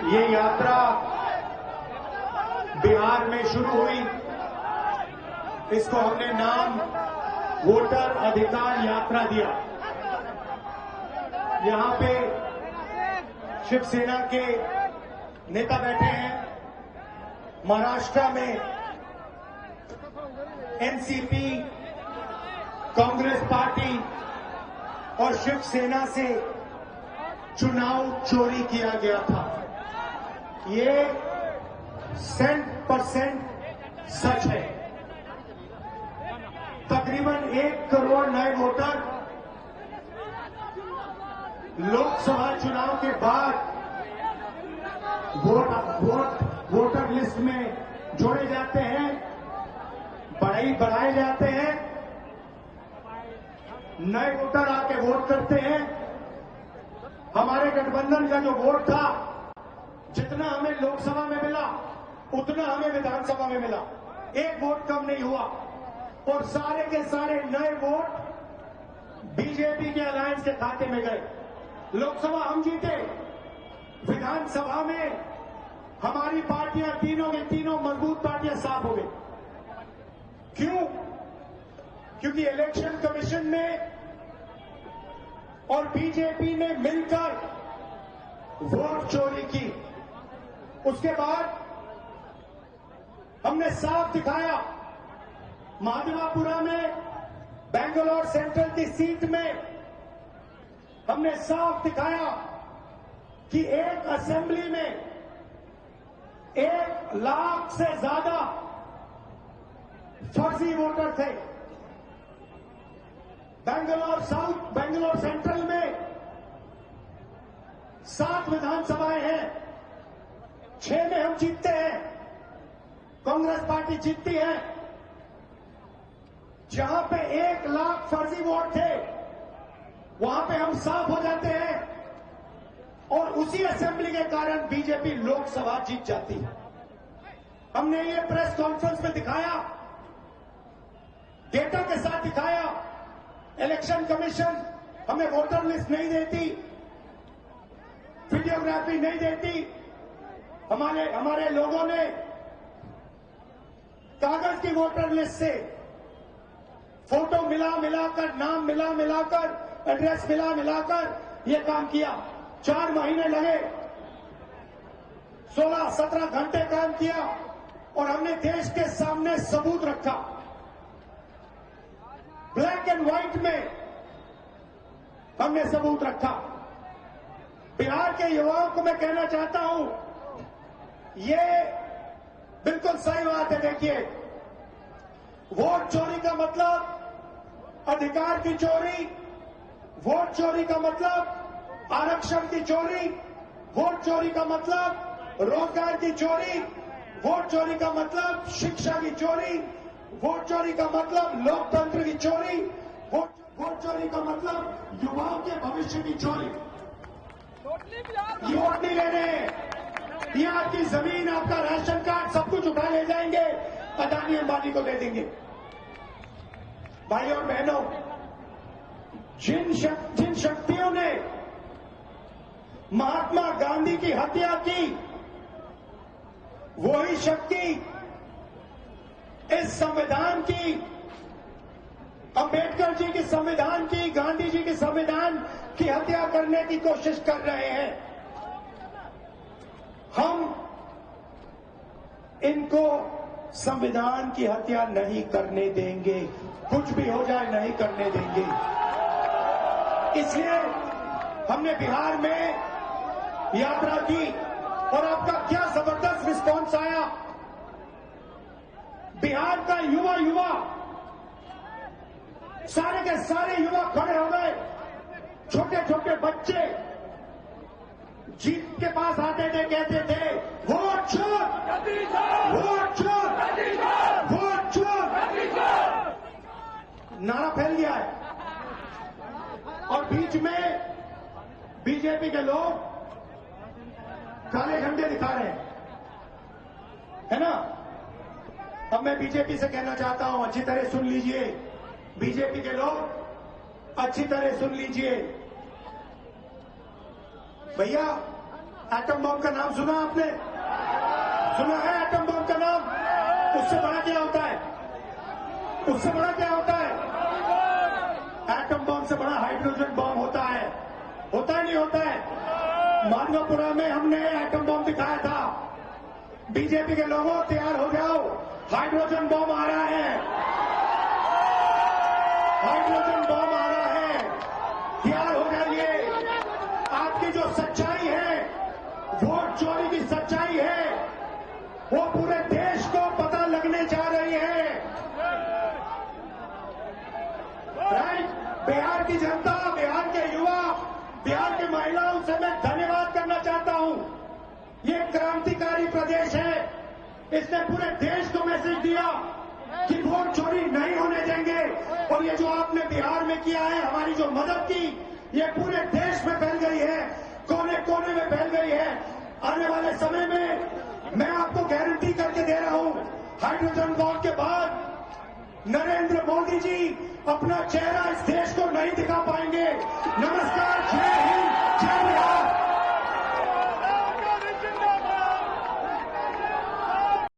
ये यात्रा बिहार में शुरू हुई। इसको हमने नाम वोटर अधिकार यात्रा दिया। यहां पे शिवसेना के नेता बैठे हैं। महाराष्ट्र में एनसीपी, कांग्रेस पार्टी और शिवसेना से चुनाव चोरी किया गया था। ये 100% सच है। तकरीबन 1 करोड़ नए वोटर लोकसभा चुनाव के बाद वोटर लिस्ट में जोड़े जाते हैं, बढ़ाए जाते हैं। नए वोटर आके वोट करते हैं। हमारे गठबंधन का जो वोट था, जितना हमें लोकसभा में मिला उतना हमें विधानसभा में मिला। 1 वोट कम नहीं हुआ और सारे के सारे नए वोट बीजेपी के अलायंस के खाते में गए। लोकसभा हम जीते, विधानसभा में हमारी पार्टियां तीनों की तीनों मजबूत पार्टियां साफ हो गई। क्यों? क्योंकि इलेक्शन कमीशन ने और बीजेपी ने मिलकर वोट चोरी की। उसके बाद हमने साफ दिखाया, महादेवापुरा में बेंगलोर सेंट्रल की सीट में हमने साफ दिखाया कि एक असेंबली में 1 लाख से ज्यादा फर्जी वोटर थे। बेंगलोर सेंट्रल में 7 विधानसभाएं हैं, 6 में हम जीतते हैं, कांग्रेस पार्टी जीतती है। जहां पे 1 लाख फर्जी वोट थे, वहां पे हम साफ हो जाते हैं और उसी असेंबली के कारण बीजेपी लोकसभा जीत जाती है। हमने ये प्रेस कॉन्फ्रेंस में दिखाया, डेटा के साथ दिखाया। इलेक्शन कमीशन हमें वोटर लिस्ट नहीं देती, वीडियोग्राफी नहीं देती। हमारे लोगों ने कागज की वोटर लिस्ट से फोटो मिलाकर, नाम मिलाकर, एड्रेस मिलाकर यह काम किया। 4 महीने लगे, 16-17 घंटे काम किया और हमने देश के सामने सबूत रखा। ब्लैक एंड व्हाइट में हमने सबूत रखा। बिहार के युवाओं को मैं कहना चाहता हूं, ये बिल्कुल सही बात है। देखिए, वोट चोरी का मतलब अधिकार की चोरी, वोट चोरी का मतलब आरक्षण की चोरी, वोट चोरी का मतलब रोजगार की चोरी, वोट चोरी का मतलब शिक्षा की चोरी, वोट चोरी का मतलब लोकतंत्र की चोरी, वोट चोरी का मतलब युवाओं के भविष्य की चोरी। ये वोट नहीं ले रहे, ये आपकी जमीन, आपका राशन कार्ड सब कुछ उठा ले जाएंगे, अदानी अंबानी को दे देंगे। भाई और बहनों, जिन शक्तियों ने महात्मा गांधी की हत्या की, वही शक्ति इस संविधान की, अंबेडकर जी के संविधान की, गांधी जी के संविधान की हत्या करने की कोशिश कर रहे हैं। हम इनको संविधान की हत्या नहीं करने देंगे, कुछ भी हो जाए नहीं करने देंगे। इसलिए हमने बिहार में यात्रा की और आपका क्या जबरदस्त रिस्पांस आया। बिहार का युवा सारे के सारे युवा खड़े हो गए। छोटे छोटे बच्चे जीत के पास आते थे, कहते थे वोट चोर, वोट चोर, वोट चोर। नारा फैल गया है और बीच में बीजेपी के लोग काले झंडे दिखा रहे हैं, है ना। अब मैं बीजेपी से कहना चाहता हूं, अच्छी तरह सुन लीजिए। बीजेपी के लोग अच्छी तरह सुन लीजिए। भैया, एटम बम का नाम सुना आपने? सुना है एटम बम का नाम? उससे बड़ा क्या होता है? उससे बड़ा क्या होता है? एटम बम से बड़ा हाइड्रोजन बम होता है। होता है नहीं होता है? माधवपुरा में हमने एटम बम दिखाया था। बीजेपी के लोगों तैयार हो जाओ, हाइड्रोजन बम आ रहा है। हाइड्रोजन बम आ रहा है, तैयार हो जाइए। आपकी जो सच्चाई है, वोट चोरी की सच्चाई है, वो पूरे देश को पता लगने जा रही है। राइट? बिहार की जनता, बिहार के युवा, बिहार की महिलाओं से मैं धन्यवाद करना चाहता हूं। ये क्रांतिकारी प्रदेश है। इसने पूरे देश को मैसेज दिया कि वोट चोरी नहीं होने देंगे। और ये जो आपने बिहार में किया है, हमारी जो मदद की, ये पूरे देश में फैल गई है, कोने कोने में फैल गई है। आने वाले समय में मैं आपको गारंटी करके दे रहा हूं, हाइड्रोजन बम के बाद नरेंद्र मोदी जी अपना चेहरा इस देश को नहीं दिखा पाएंगे।